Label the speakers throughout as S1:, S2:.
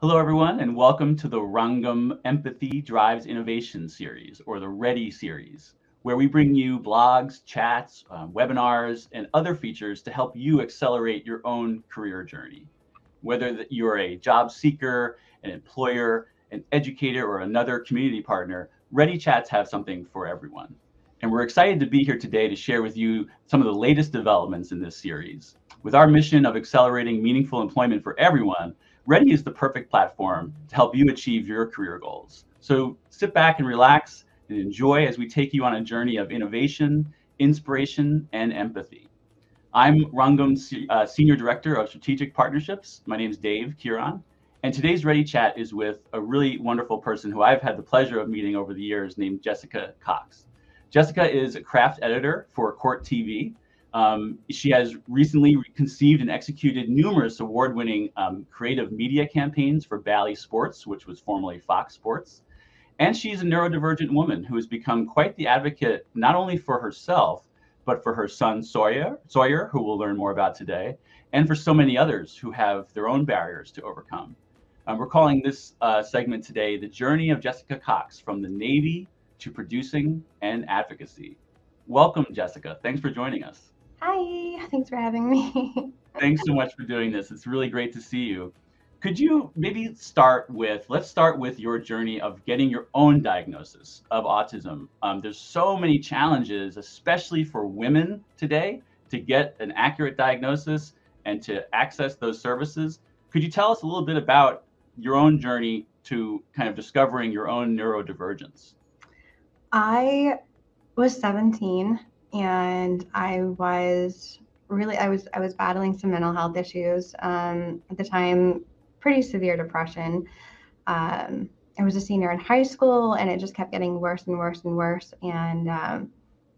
S1: Hello, everyone, and welcome to the Rangam Empathy Drives Innovation series, or the READY series, where we bring you blogs, chats, webinars, and other features to help you accelerate your own career journey. Whether you're a job seeker, an employer, an educator, or another community partner, Ready Chats have something for everyone. And we're excited to be here today to share with you some of the latest developments in this series. With our mission of accelerating meaningful employment for everyone, Ready is the perfect platform to help you achieve your career goals. So sit back and relax and enjoy as we take you on a journey of innovation, inspiration, and empathy. I'm Rangam's Senior Director of Strategic Partnerships. My name is Dave Kieran. And today's Ready Chat is with a really wonderful person who I've had the pleasure of meeting over the years named Jessica Cox. Jessica is a craft editor for Court TV. She has recently conceived and executed numerous award-winning creative media campaigns for Bally Sports, which was formerly Fox Sports. And she's a neurodivergent woman who has become quite the advocate, not only for herself, but for her son Sawyer, who we'll learn more about today, and for so many others who have their own barriers to overcome. We're calling this segment today The Journey of Jessica Cox, from the Navy to Producing and Advocacy. Welcome, Jessica. Thanks for joining us.
S2: Hi, thanks for having me.
S1: Thanks so much for doing this. It's really great to see you. Could you maybe let's start with your journey of getting your own diagnosis of autism. There's so many challenges, especially for women today, to get an accurate diagnosis and to access those services. Could you tell us a little bit about your own journey to kind of discovering your own neurodivergence?
S2: I was 17 and I was battling some mental health issues. At the time, pretty severe depression. I was a senior in high school and it just kept getting worse and worse and worse. And I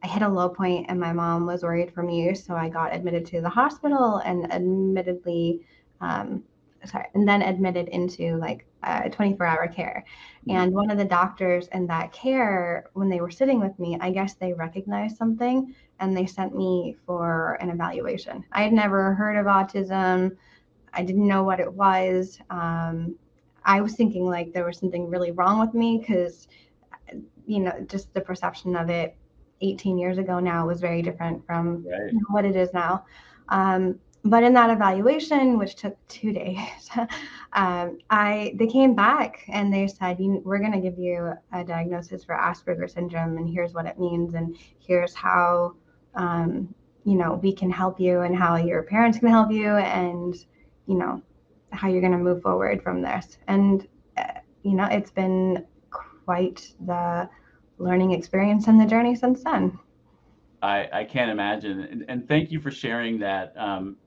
S2: hit a low point and my mom was worried for me. So I got admitted to the hospital and then admitted into like 24-hour care. And one of the doctors in that care, when they were sitting with me, I guess they recognized something and they sent me for an evaluation. I had never heard of autism. I didn't know what it was. I was thinking like there was something really wrong with me because, just the perception of it 18 years ago now was very different from what it is now. But in that evaluation, which took 2 days, they came back and they said, we're going to give you a diagnosis for Asperger's syndrome, and here's what it means, and here's how, we can help you, and how your parents can help you, and, how you're going to move forward from this. And, it's been quite the learning experience and the journey since then.
S1: I can't imagine. And thank you for sharing that.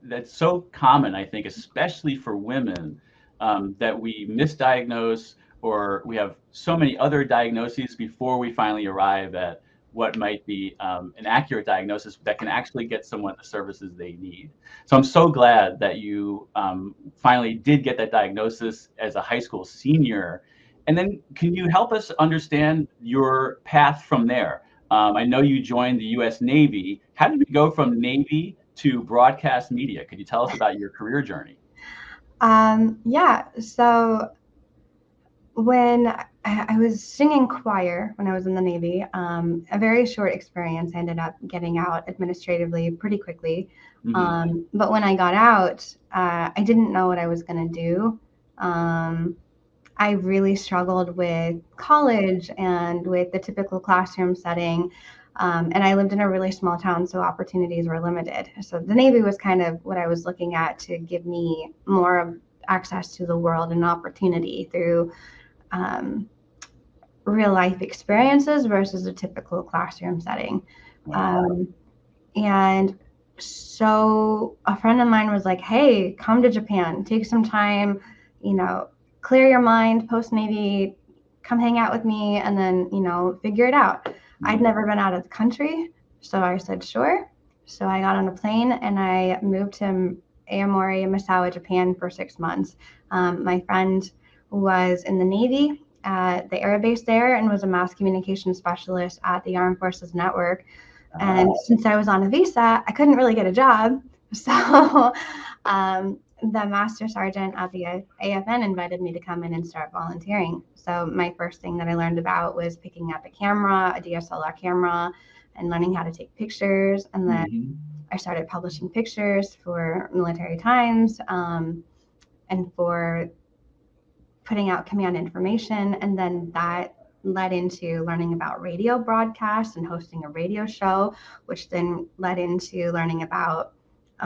S1: That's so common, I think, especially for women, that we misdiagnose, or we have so many other diagnoses before we finally arrive at what might be an accurate diagnosis that can actually get someone the services they need. So I'm so glad that you finally did get that diagnosis as a high school senior. And then can you help us understand your path from there? I know you joined the U.S. Navy. How did we go from Navy to broadcast media? Could you tell us about your career journey?
S2: So when I was singing choir when I was in the Navy, a very short experience. I ended up getting out administratively pretty quickly. But when I got out, I didn't know what I was going to do. I really struggled with college and with the typical classroom setting. And I lived in a really small town, so opportunities were limited. So the Navy was kind of what I was looking at to give me more of access to the world and opportunity through real life experiences versus a typical classroom setting. And so a friend of mine was like, hey, come to Japan, take some time, clear your mind post-Navy, come hang out with me, and then, figure it out. I'd never been out of the country, so I said, sure. So I got on a plane and I moved to Aomori, Misawa, Japan for 6 months. My friend was in the Navy at the Air Base there and was a mass communication specialist at the Armed Forces Network. And since I was on a visa, I couldn't really get a job. So the master sergeant at the AFN invited me to come in and start volunteering. So my first thing that I learned about was picking up a camera, a DSLR camera, and learning how to take pictures. And then I started publishing pictures for Military Times, and for putting out command information. And then that led into learning about radio broadcasts and hosting a radio show, which then led into learning about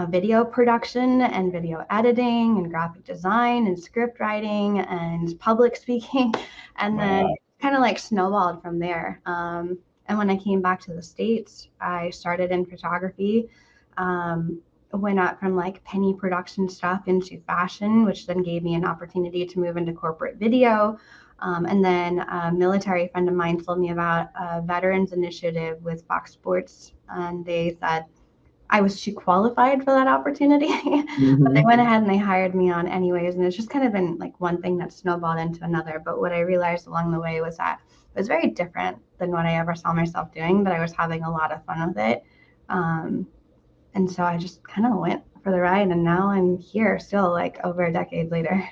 S2: video production and video editing and graphic design and script writing and public speaking. And then kind of like snowballed from there. And when I came back to the States, I started in photography. Went up from like penny production stuff into fashion, which then gave me an opportunity to move into corporate video. And then a military friend of mine told me about a veterans initiative with Fox Sports, and they said I was too qualified for that opportunity. But they went ahead and they hired me on anyways. And it's just kind of been like one thing that snowballed into another. But what I realized along the way was that it was very different than what I ever saw myself doing, but I was having a lot of fun with it. And so I just kind of went for the ride, and now I'm here still like over a decade later.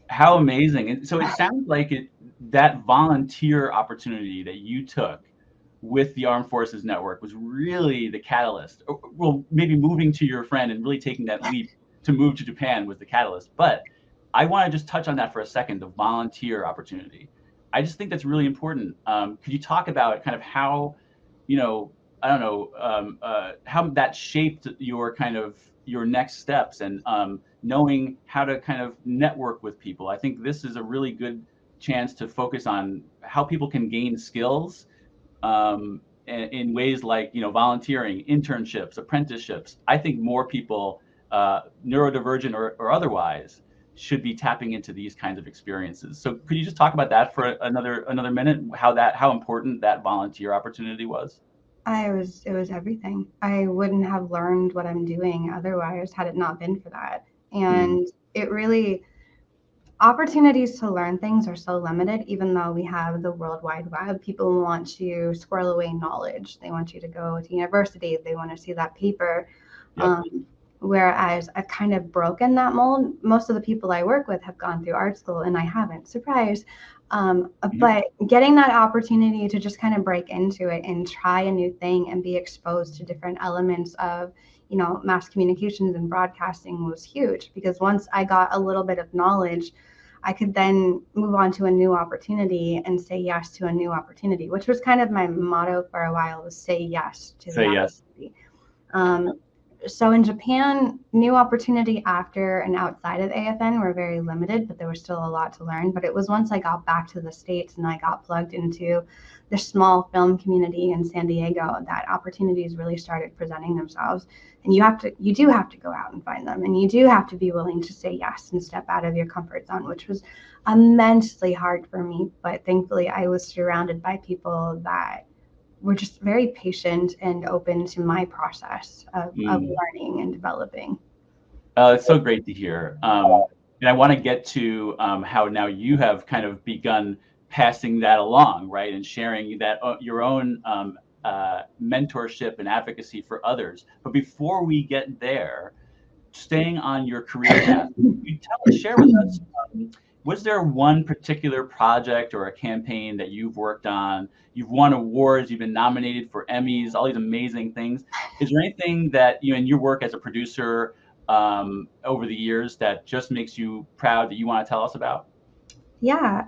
S1: How amazing. And so it sounds like that volunteer opportunity that you took with the Armed Forces Network was really the catalyst. Well, maybe moving to your friend and really taking that leap to move to Japan was the catalyst. But I want to just touch on that for a second, the volunteer opportunity. I just think that's really important. Could you talk about kind of how, I don't know, how that shaped your next steps and knowing how to kind of network with people? I think this is a really good chance to focus on how people can gain skills in ways like, volunteering, internships, apprenticeships. I think more people, neurodivergent or otherwise, should be tapping into these kinds of experiences. So could you just talk about that for another minute, how important that volunteer opportunity was?
S2: It was everything. I wouldn't have learned what I'm doing otherwise had it not been for that. And it really, opportunities to learn things are so limited, even though we have the World Wide Web. People want to squirrel away knowledge. They want you to go to university. They want to see that paper. Yep. Whereas I've kind of broken that mold. Most of the people I work with have gone through art school, and I haven't. Surprise. But getting that opportunity to just kind of break into it and try a new thing and be exposed to different elements of, mass communications and broadcasting was huge, because once I got a little bit of knowledge, I could then move on to a new opportunity and say yes to a new opportunity, which was kind of my motto for a while, was say yes to the opportunity. So in Japan, new opportunity after and outside of AFN were very limited, but there was still a lot to learn. But it was once I got back to the States and I got plugged into the small film community in San Diego that opportunities really started presenting themselves. And you do have to go out and find them. And you do have to be willing to say yes and step out of your comfort zone, which was immensely hard for me. But thankfully, I was surrounded by people that were just very patient and open to my process of learning and developing.
S1: It's so great to hear. And I want to get to how now you have kind of begun passing that along, right? And sharing that your own mentorship and advocacy for others. But before we get there, staying on your career path, share with us, was there one particular project or a campaign that you've worked on? You've won awards, you've been nominated for Emmys, all these amazing things. Is there anything that in your work as a producer over the years that just makes you proud that you want to tell us about?
S2: Yeah.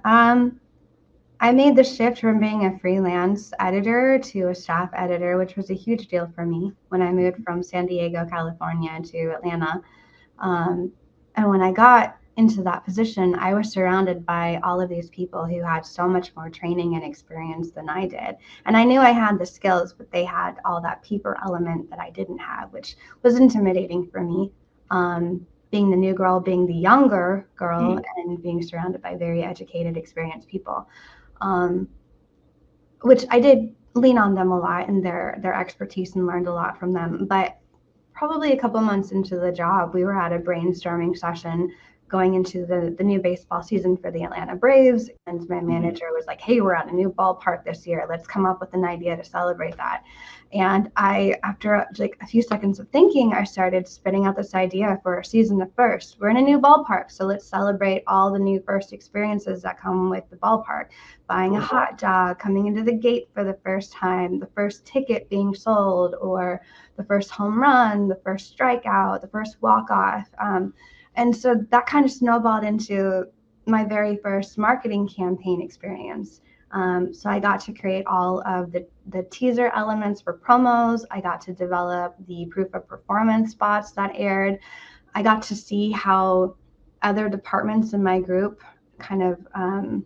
S2: I made the shift from being a freelance editor to a staff editor, which was a huge deal for me when I moved from San Diego, California to Atlanta. And when I got into that position, I was surrounded by all of these people who had so much more training and experience than I did. And I knew I had the skills, but they had all that people element that I didn't have, which was intimidating for me. Being the new girl, being the younger girl, and being surrounded by very educated, experienced people, which I did lean on them a lot and their expertise and learned a lot from them. But probably a couple months into the job, we were at a brainstorming session going into the new baseball season for the Atlanta Braves. And my manager was like, hey, we're at a new ballpark this year. Let's come up with an idea to celebrate that. And after like a few seconds of thinking, I started spitting out this idea for a season of first. We're in a new ballpark, so let's celebrate all the new first experiences that come with the ballpark. Buying a hot dog, coming into the gate for the first time, the first ticket being sold, or the first home run, the first strikeout, the first walk-off. And so that kind of snowballed into my very first marketing campaign experience. So I got to create all of the teaser elements for promos. I got to develop the proof of performance spots that aired. I got to see how other departments in my group kind of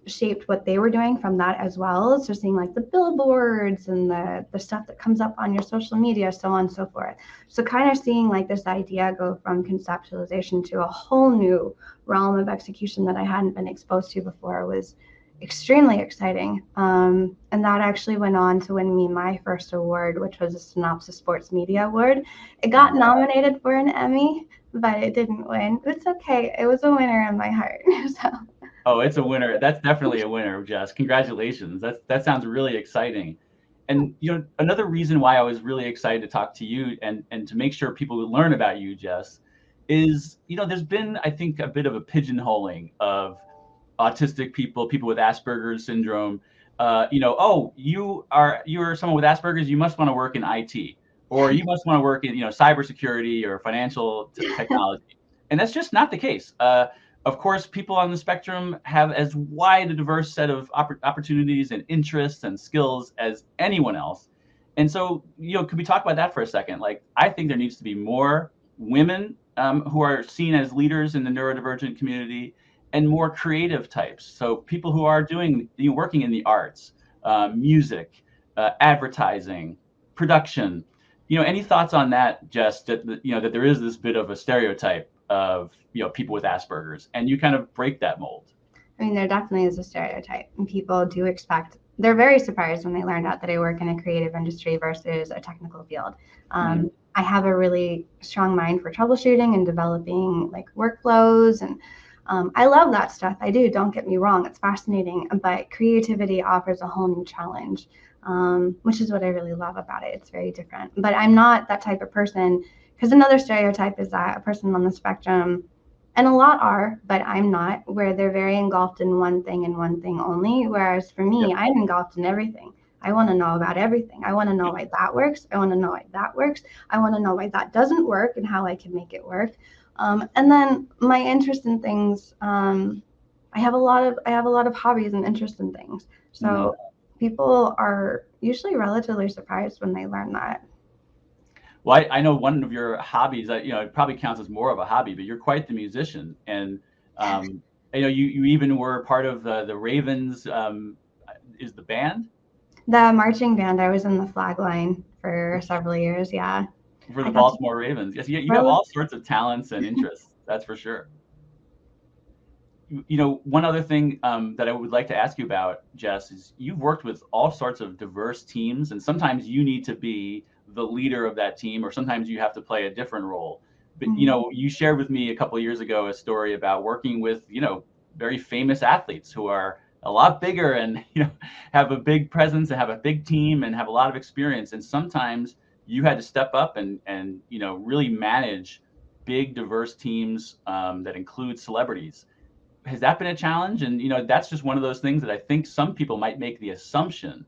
S2: shaped what they were doing from that as well. So seeing like the billboards and the stuff that comes up on your social media, so on and so forth. So kind of seeing like this idea go from conceptualization to a whole new realm of execution that I hadn't been exposed to before was extremely exciting. And that actually went on to win me my first award, which was a Synopsis Sports Media Award. It got nominated for an Emmy, but it didn't win. It's okay. It was a winner in my heart. So.
S1: Oh, it's a winner. That's definitely a winner, Jess. Congratulations. That sounds really exciting. And another reason why I was really excited to talk to you and to make sure people would learn about you, Jess, is there's been, I think, a bit of a pigeonholing of autistic people with Asperger's syndrome. Oh, you're someone with Asperger's, you must want to work in IT, or you must want to work in cybersecurity or financial technology, and that's just not the case. Of course, people on the spectrum have as wide a diverse set of opportunities and interests and skills as anyone else. And so, could we talk about that for a second? Like, I think there needs to be more women who are seen as leaders in the neurodivergent community, and more creative types. So people who are working in the arts, music, advertising, production. Any thoughts on that, Jess? That that there is this bit of a stereotype of people with Asperger's, and you kind of break that mold.
S2: I mean, there definitely is a stereotype, and people do expect. They're very surprised when they learned out that I work in a creative industry versus a technical field. I have a really strong mind for troubleshooting and developing like workflows, and I love that stuff. I do. Don't get me wrong; it's fascinating. But creativity offers a whole new challenge, which is what I really love about it. It's very different. But I'm not that type of person. Because another stereotype is that a person on the spectrum, and a lot are, but I'm not, where they're very engulfed in one thing and one thing only. Whereas for me, I'm engulfed in everything. I want to know about everything. I want to know why that works. I want to know why that works. I want to know why that doesn't work and how I can make it work. And then my interest in things, I have a lot of hobbies and interest in things. So people are usually relatively surprised when they learn that.
S1: Well, I know one of your hobbies, it probably counts as more of a hobby, but you're quite the musician. And, you even were part of the Ravens, is the band?
S2: The marching band. I was in the flag line for several years, yeah.
S1: For the Baltimore Ravens. Yes, you have all sorts of talents and interests, that's for sure. One other thing that I would like to ask you about, Jess, is you've worked with all sorts of diverse teams, and sometimes you need to be the leader of that team, or sometimes you have to play a different role. But you shared with me a couple of years ago a story about working with very famous athletes who are a lot bigger and have a big presence and have a big team and have a lot of experience, and sometimes you had to step up and really manage big diverse teams that include celebrities. Has that been a challenge? And that's just one of those things that I think some people might make the assumption,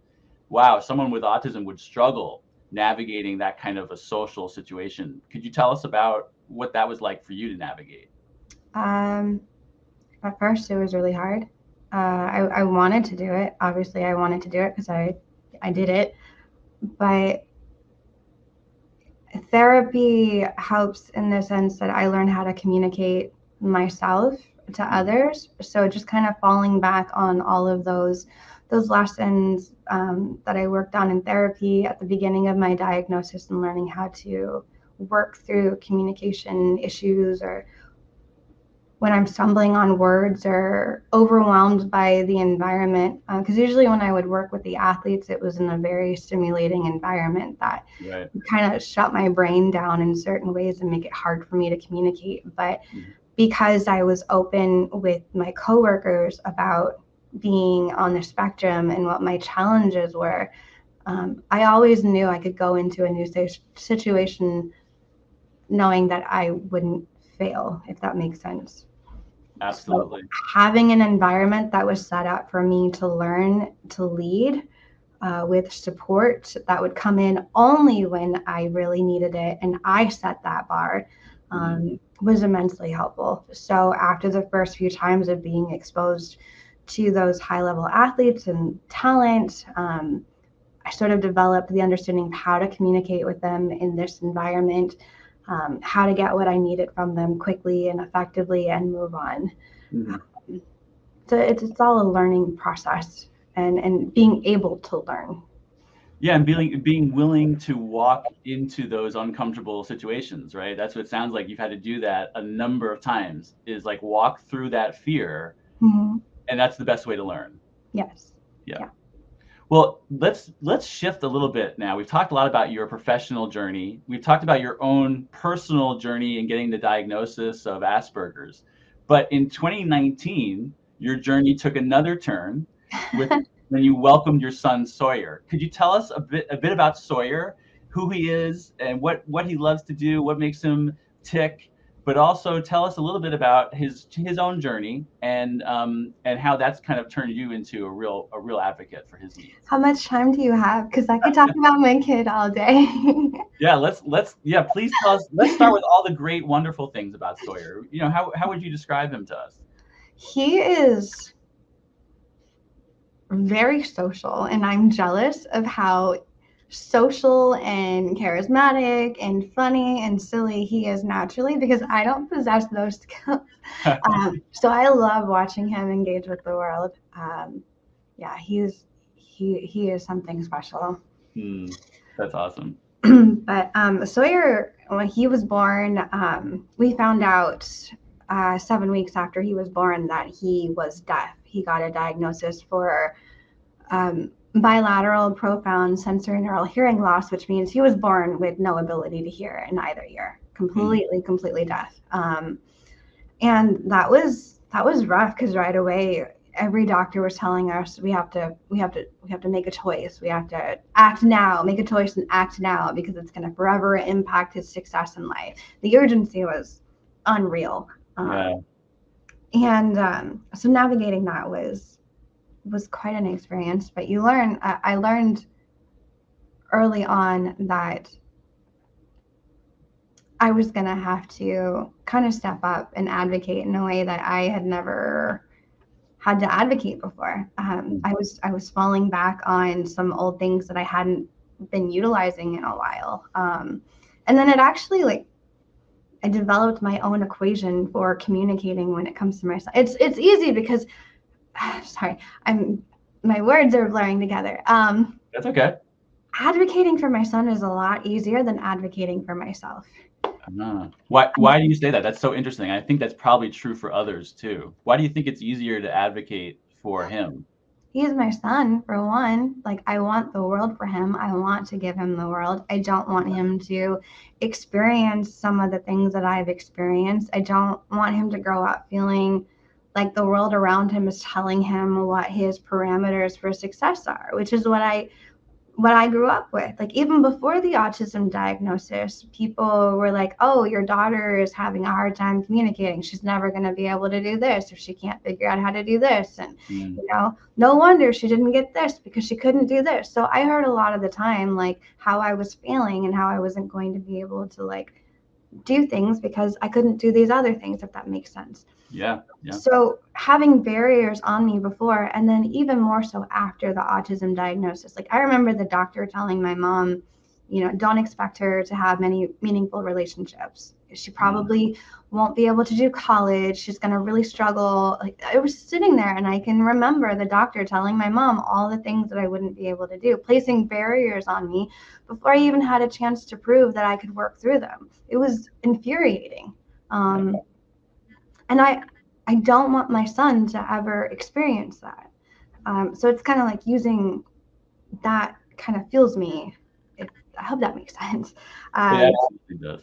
S1: wow, someone with autism would struggle navigating that kind of a social situation. Could you tell us about what that was like for you to navigate?
S2: At first, it was really hard. I wanted to do it. Obviously, I wanted to do it because I did it. But therapy helps in the sense that I learned how to communicate myself to others. So just kind of falling back on all of those lessons that I worked on in therapy at the beginning of my diagnosis, and learning how to work through communication issues, or when I'm stumbling on words or overwhelmed by the environment. Because usually when I would work with the athletes, it was in a very stimulating environment that kind of shut my brain down in certain ways and make it hard for me to communicate. But because I was open with my coworkers about being on the spectrum and what my challenges were, I always knew I could go into a new situation knowing that I wouldn't fail, if that makes sense.
S1: Absolutely.
S2: So having an environment that was set up for me to learn to lead with support that would come in only when I really needed it, and I set that bar, was immensely helpful. So after the first few times of being exposed to those high-level athletes and talent, I sort of developed the understanding of how to communicate with them in this environment, how to get what I needed from them quickly and effectively and move on. So it's all a learning process and being able to learn.
S1: Yeah, and being willing to walk into those uncomfortable situations, right? That's what it sounds like. You've had to do that a number of times, is like walk through that fear, and that's the best way to learn.
S2: Yes.
S1: Yeah. Well, let's shift a little bit now. We've talked a lot about your professional journey. We've talked about your own personal journey in getting the diagnosis of Asperger's. But in 2019, your journey took another turn when you welcomed your son Sawyer. Could you tell us a bit about Sawyer, who he is, and what he loves to do, what makes him tick? But also tell us a little bit about his own journey and how that's kind of turned you into a real advocate for his needs.
S2: How much time do you have? Because I could talk about my kid all day.
S1: Yeah, please tell us. Let's start with all the great, wonderful things about Sawyer. How would you describe him to us?
S2: He is very social, and I'm jealous of how social and charismatic and funny and silly he is naturally, because I don't possess those skills. So I love watching him engage with the world. Yeah, he is something special.
S1: That's awesome.
S2: But Sawyer, when he was born, we found out 7 weeks after he was born that he was deaf. He got a diagnosis for bilateral profound sensorineural hearing loss, which means he was born with no ability to hear in either ear, completely deaf. And that was rough, because right away every doctor was telling us we have to make a choice. We have to act now, make a choice and act now, because it's going to forever impact his success in life. The urgency was unreal. And so navigating that was quite an experience. But I learned early on that I was going to have to kind of step up and advocate in a way that I had never had to advocate before. I was falling back on some old things that I hadn't been utilizing in a while. And then it actually, I developed my own equation for communicating when it comes to my son. It's easy because, sorry, my words are blurring together.
S1: That's okay.
S2: Advocating for my son is a lot easier than advocating for myself.
S1: Why do you say that? That's so interesting. I think that's probably true for others too. Why do you think it's easier to advocate for him?
S2: He's my son, for one. I want the world for him. I want to give him the world. I don't want him to experience some of the things that I've experienced. I don't want him to grow up feeling like the world around him is telling him what his parameters for success are, which is what I grew up with. Even before the autism diagnosis, people were like, oh, your daughter is having a hard time communicating. She's never going to be able to do this if she can't figure out how to do this. And, no wonder she didn't get this because she couldn't do this. So I heard a lot of the time, how I was failing and how I wasn't going to be able to do things because I couldn't do these other things, if that makes sense.
S1: Yeah.
S2: So having barriers on me before, and then even more so after the autism diagnosis. I remember the doctor telling my mom, don't expect her to have many meaningful relationships. She probably won't be able to do college. She's going to really struggle. I was sitting there and I can remember the doctor telling my mom all the things that I wouldn't be able to do, placing barriers on me before I even had a chance to prove that I could work through them. It was infuriating. And I don't want my son to ever experience that. So it's kind of using that kind of fuels me. I hope that makes sense.
S1: It absolutely does.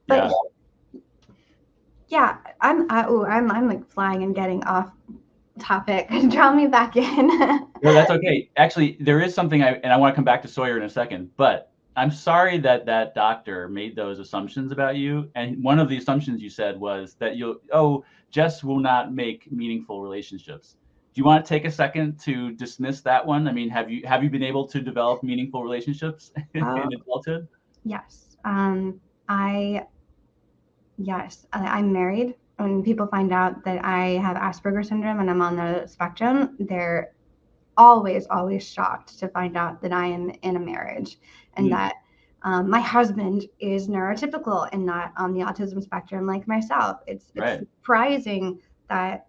S2: But Yeah, I'm like flying and getting off topic. Draw me back in.
S1: No, that's okay. Actually, there is something and I want to come back to Sawyer in a second, but I'm sorry that that doctor made those assumptions about you. And one of the assumptions you said was that Jess will not make meaningful relationships. Do you want to take a second to dismiss that one? I mean, have you been able to develop meaningful relationships
S2: Oh,
S1: in adulthood?
S2: yes. I I'm married. When people find out that I have Asperger's syndrome and I'm on the spectrum, they're always shocked to find out that I am in a marriage and
S1: Mm,
S2: that my husband is neurotypical and not on the autism spectrum like myself. It's
S1: right.
S2: surprising that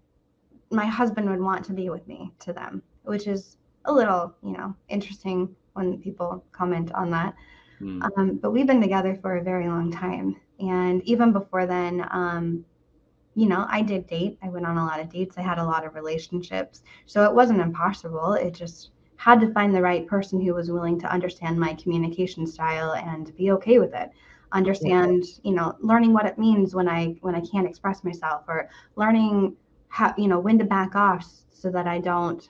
S2: my husband would want to be with me to them, which is a little, interesting when people comment on that.
S1: Mm,
S2: But we've been together for a very long time. And even before then, I did date. I went on a lot of dates. I had a lot of relationships. So it wasn't impossible. It just had to find the right person who was willing to understand my communication style and be okay with it.
S1: sure.
S2: Understand, learning what it means when I can't express myself, or learning how, when to back off so that I don't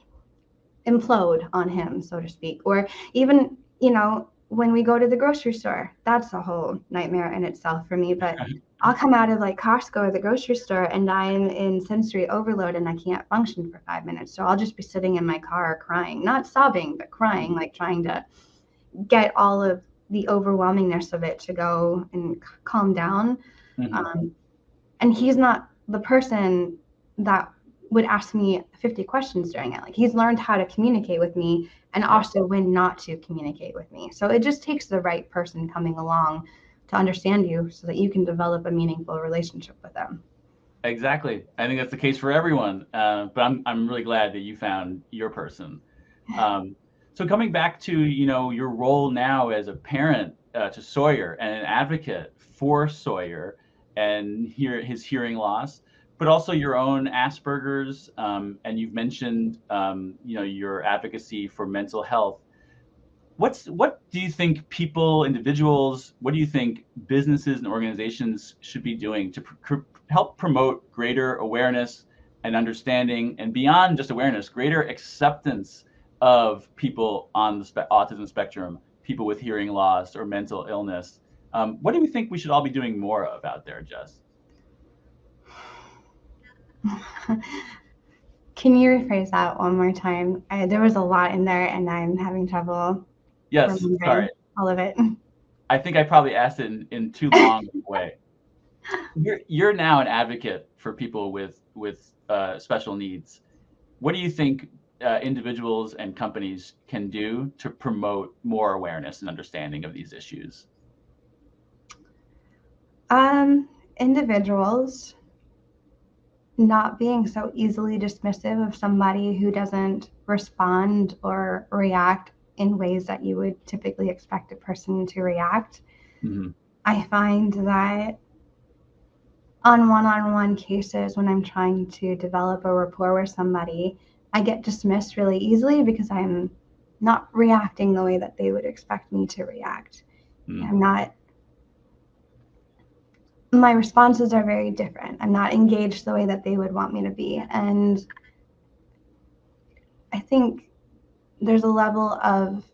S2: implode on him, so to speak. Or even, when we go to the grocery store, that's a whole nightmare in itself for me. But I'll come out of like Costco or the grocery store and I'm in sensory overload and I can't function for 5 minutes. So I'll just be sitting in my car crying, not sobbing, but crying, like trying to get all of the overwhelmingness of it to go and calm down.
S1: Mhm.
S2: Um, and he's not the person that would ask me 50 questions during it. Like he's learned how to communicate with me and
S1: Yep.
S2: also when not to communicate with me. So it just takes the right person coming along to understand you so that you can develop a meaningful relationship with them.
S1: Exactly. I think that's the case for everyone. But I'm really glad that you found your person. Um, so coming back to your role now as a parent to Sawyer and an advocate for Sawyer and his hearing loss, but also your own Asperger's, and you've mentioned your advocacy for mental health. What do you think individuals, what do you think businesses and organizations should be doing to help promote greater awareness and understanding, and beyond just awareness, greater acceptance of people on the autism spectrum, people with hearing loss or mental illness? What do you think we should all be doing more of out there, Jess?
S2: Can you rephrase that one more time? There was a lot in there and I'm having trouble
S1: Yes, sorry.
S2: remembering all of it.
S1: I think I probably asked it in too long a way. You're now an advocate for people with special needs. What do you think individuals and companies can do to promote more awareness and understanding of these issues?
S2: Individuals not being so easily dismissive of somebody who doesn't respond or react in ways that you would typically expect a person to react.
S1: Hmm.
S2: I find that on one-on-one cases, when I'm trying to develop a rapport with somebody, I get dismissed really easily because I'm not reacting the way that they would expect me to react.
S1: Mm.
S2: I'm not, my responses are very different. I'm not engaged the way that they would want me to be. And I think there's a level of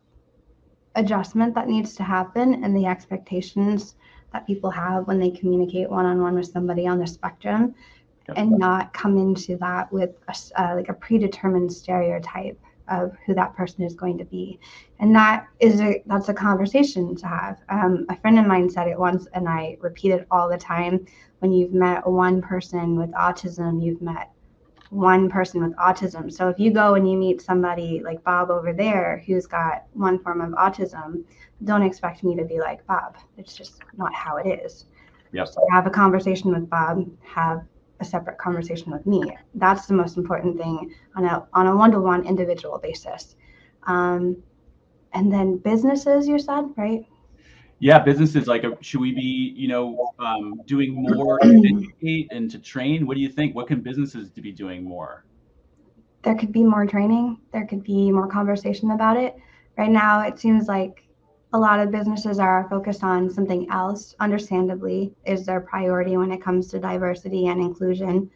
S2: adjustment that needs to happen and the expectations that people have when they communicate one-on-one with somebody on the spectrum,
S1: Yep.
S2: and not come into that with like a predetermined stereotype of who that person is going to be. And that's a conversation to have. A friend of mine said it once and I repeat it all the time: when you've met one person with autism, you've met one person with autism. So if you go and you meet somebody like Bob over there who's got one form of autism, don't expect me to be like Bob. It's just not how it is.
S1: Yep.
S2: So have a conversation with Bob, have a separate conversation with me. That's the most important thing on a one-to-one individual basis. Um, and then businesses, you said, right?
S1: Yeah, businesses should we be, doing more to educate and to train? What do you think? What can businesses to be doing more?
S2: There could be more training. There could be more conversation about it. Right now, it seems like a lot of businesses are focused on something else, understandably, is their priority when it comes to diversity and inclusion,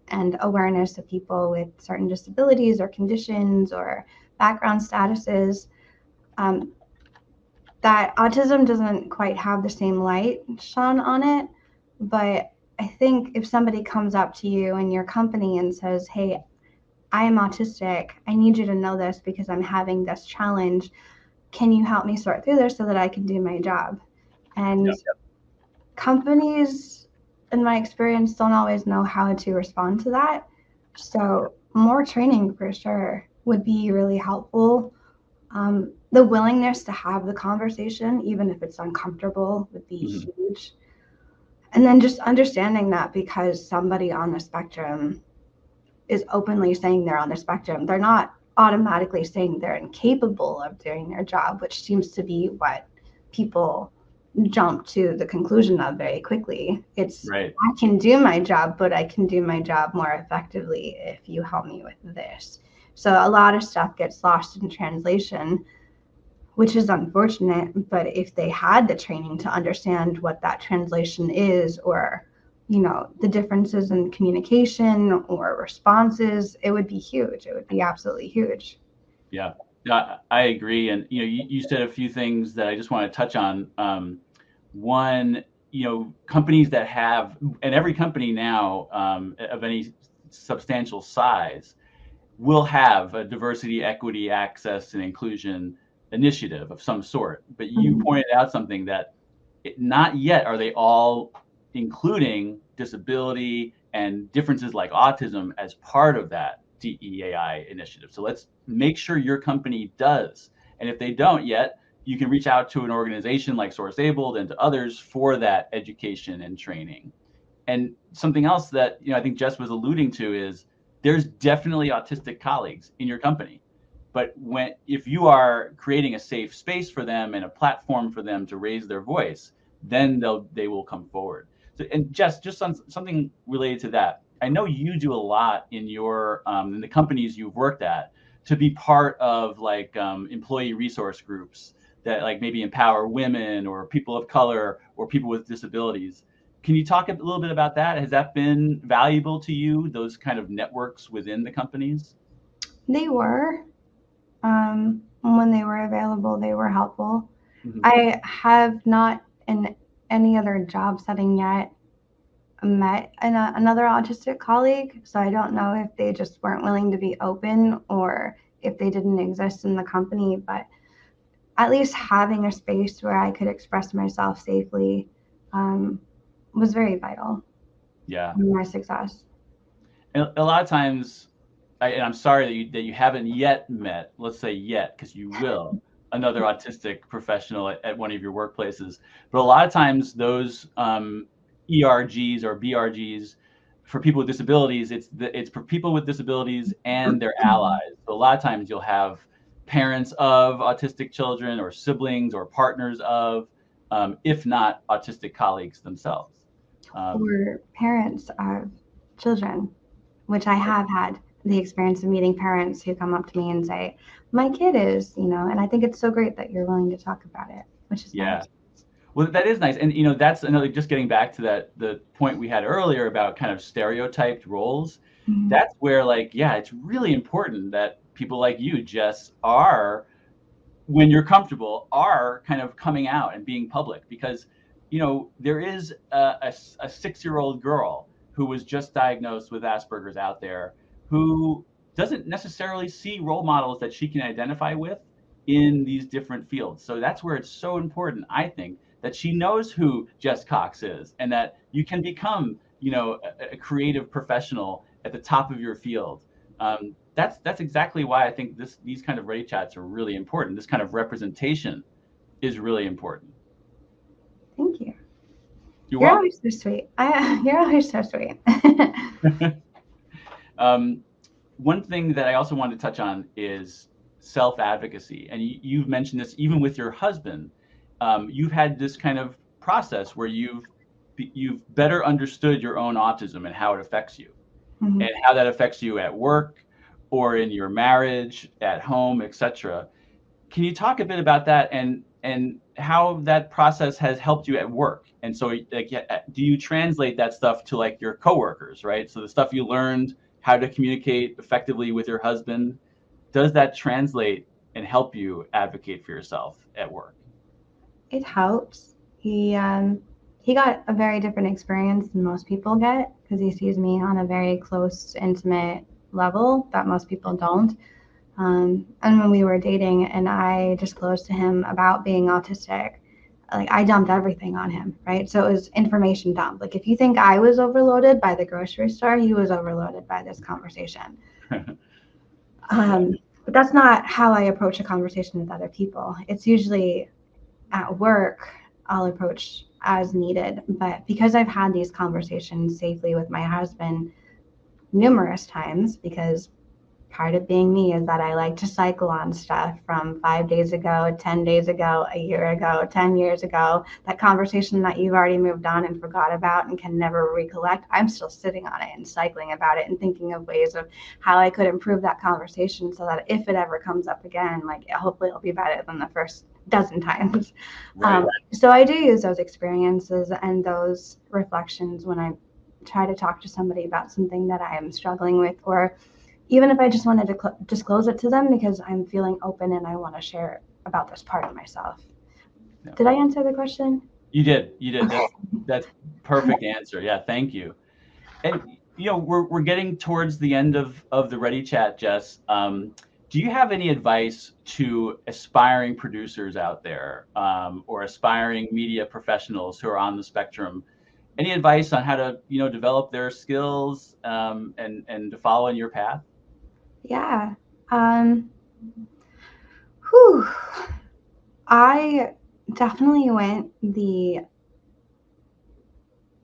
S2: and awareness of people with certain disabilities or conditions or background statuses. That autism doesn't quite have the same light shone on it, but I think if somebody comes up to you in your company and says, hey, I am autistic, I need you to know this because I'm having this challenge, can you help me sort through this so that I can do my job? And companies, in my experience, don't always know how to respond to that. So more training for sure would be really helpful. The willingness to have the conversation, even if it's uncomfortable, would be huge. And then just understanding that because somebody on the spectrum is openly saying they're on the spectrum, they're not automatically saying they're incapable of doing their job, which seems to be what people jump to the conclusion of very quickly. It's, I can do my job, but I can do my job more effectively if you help me with this. So a lot of stuff gets lost in translation, which is unfortunate. But if they had the training to understand what that translation is, or the differences in communication or responses, it would be huge. It would be absolutely huge.
S1: Yeah, I agree. And you said a few things that I just want to touch on. One, companies that have, and every company now of any substantial size will have a diversity, equity, access, and inclusion initiative of some sort. But you pointed out something that not yet are they all including disability and differences like autism as part of that DEAI initiative. So let's make sure your company does. And if they don't yet, you can reach out to an organization like SourceAbled and to others for that education and training. And something else that I think Jess was alluding to is there's definitely autistic colleagues in your company. But if you are creating a safe space for them and a platform for them to raise their voice, then they will come forward. So, and Jess, just on something related to that, I know you do a lot in your in the companies you've worked at to be part of like employee resource groups that like maybe empower women or people of color or people with disabilities. Can you talk a little bit about that? Has that been valuable to you, those kind of networks within the companies?
S2: They were. When they were available, they were helpful. I have not in any other job setting yet met another autistic colleague, so I don't know if they just weren't willing to be open or if they didn't exist in the company, but at least having a space where I could express myself safely was very vital.
S1: Yeah.
S2: In my success.
S1: And a lot of times, and I'm sorry that you haven't yet met, let's say yet, because you will, another autistic professional at one of your workplaces. But a lot of times those ERGs or BRGs for people with disabilities, it's for people with disabilities and their allies. So a lot of times you'll have parents of autistic children or siblings or partners of, if not autistic colleagues themselves.
S2: Or parents of children, which I have had the experience of meeting parents who come up to me and say, my kid is, and I think it's so great that you're willing to talk about it, which is nice.
S1: Well, that is nice. And, that's another, just getting back to the point we had earlier about kind of stereotyped roles. That's where it's really important that people like you, Jess, when you're comfortable, are kind of coming out and being public, because there is a 6-year-old girl who was just diagnosed with Asperger's out there who doesn't necessarily see role models that she can identify with in these different fields. So that's where it's so important, I think, that she knows who Jess Cox is and that you can become, a creative professional at the top of your field. That's exactly why I think these kind of Ready Chats are really important. This kind of representation is really important.
S2: Thank you.
S1: You're
S2: always so sweet. You're always so sweet.
S1: One thing that I also wanted to touch on is self-advocacy. And you've mentioned this even with your husband. You've had this kind of process where you've better understood your own autism and how it affects you, and how that affects you at work or in your marriage, at home, etc. Can you talk a bit about that? And and how that process has helped you at work. And so, like, do you translate that stuff to like your coworkers, right? So the stuff you learned how to communicate effectively with your husband, does that translate and help you advocate for yourself at work?
S2: It helps. He got a very different experience than most people get because he sees me on a very close, intimate level that most people don't. And when we were dating and I disclosed to him about being autistic, like I dumped everything on him, right? So it was information dump. Like if you think I was overloaded by the grocery store, he was overloaded by this conversation. But that's not how I approach a conversation with other people. It's usually at work, I'll approach as needed. But because I've had these conversations safely with my husband numerous times, because part of being me is that I like to cycle on stuff from 5 days ago, 10 days ago, a year ago, 10 years ago, that conversation that you've already moved on and forgot about and can never recollect. I'm still sitting on it and cycling about it and thinking of ways of how I could improve that conversation so that if it ever comes up again, like hopefully it'll be better than the first dozen times.
S1: Right.
S2: So I do use those experiences and those reflections when I try to talk to somebody about something that I am struggling with, or even if I just wanted to disclose it to them because I'm feeling open and I want to share about this part of myself. Yeah. Did I answer the question?
S1: You did. Okay. That's perfect answer. Yeah, thank you. And we're getting towards the end of the Ready Chat, Jess. Do you have any advice to aspiring producers out there, or aspiring media professionals who are on the spectrum? Any advice on how to develop their skills, and to follow in your path?
S2: Yeah. I definitely went the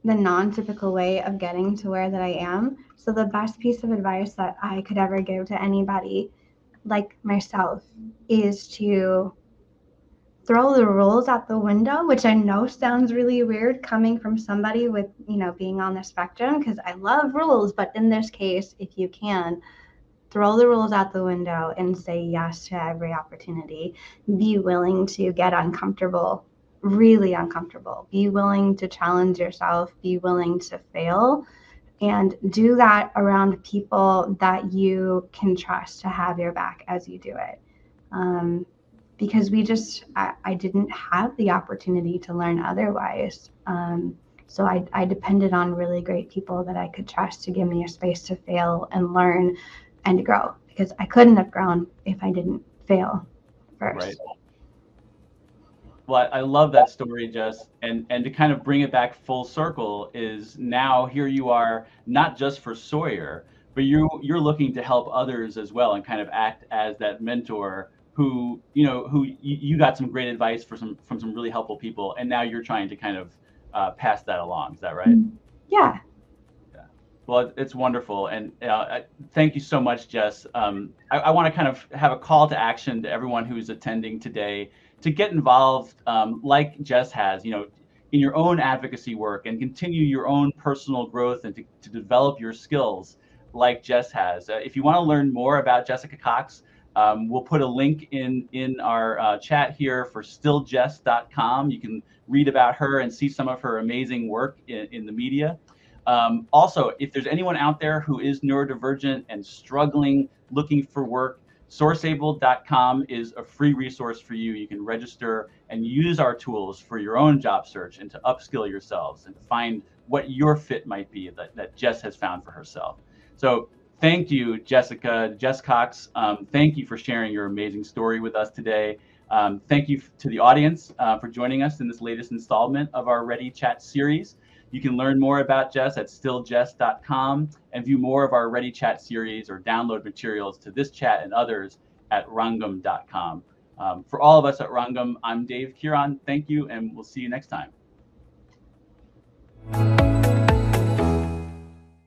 S2: non-typical way of getting to where that I am. So the best piece of advice that I could ever give to anybody like myself is to throw the rules out the window, which I know sounds really weird coming from somebody with, being on the spectrum, because I love rules, but in this case, if you can, throw the rules out the window and say yes to every opportunity. Be willing to get uncomfortable, really uncomfortable. Be willing to challenge yourself. Be willing to fail. And do that around people that you can trust to have your back as you do it. Because I didn't have the opportunity to learn otherwise. So I depended on really great people that I could trust to give me a space to fail and learn and to grow, because I couldn't have grown if I didn't fail first.
S1: Right. Well, I love that story, Jess. And to kind of bring it back full circle is now here you are, not just for Sawyer, but you're looking to help others as well and kind of act as that mentor who you got some great advice from some really helpful people, and now you're trying to kind of pass that along. Is that right?
S2: Yeah.
S1: Well, it's wonderful, and thank you so much, Jess. I want to kind of have a call to action to everyone who's attending today to get involved, like Jess has, in your own advocacy work and continue your own personal growth and to develop your skills like Jess has. If you want to learn more about Jessica Cox, we'll put a link in our chat here for stilljess.com. You can read about her and see some of her amazing work in the media. Also, if there's anyone out there who is neurodivergent and struggling, looking for work, sourceable.com is a free resource for you. You can register and use our tools for your own job search and to upskill yourselves and to find what your fit might be that Jess has found for herself. So thank you, Jessica, Jess Cox. Thank you for sharing your amazing story with us today. Thank you to the audience for joining us in this latest installment of our Ready Chat series. You can learn more about Jess at stilljess.com and view more of our Ready Chat series or download materials to this chat and others at rangam.com. For all of us at Rangam, I'm Dave Kieran. Thank you, and we'll see you next time.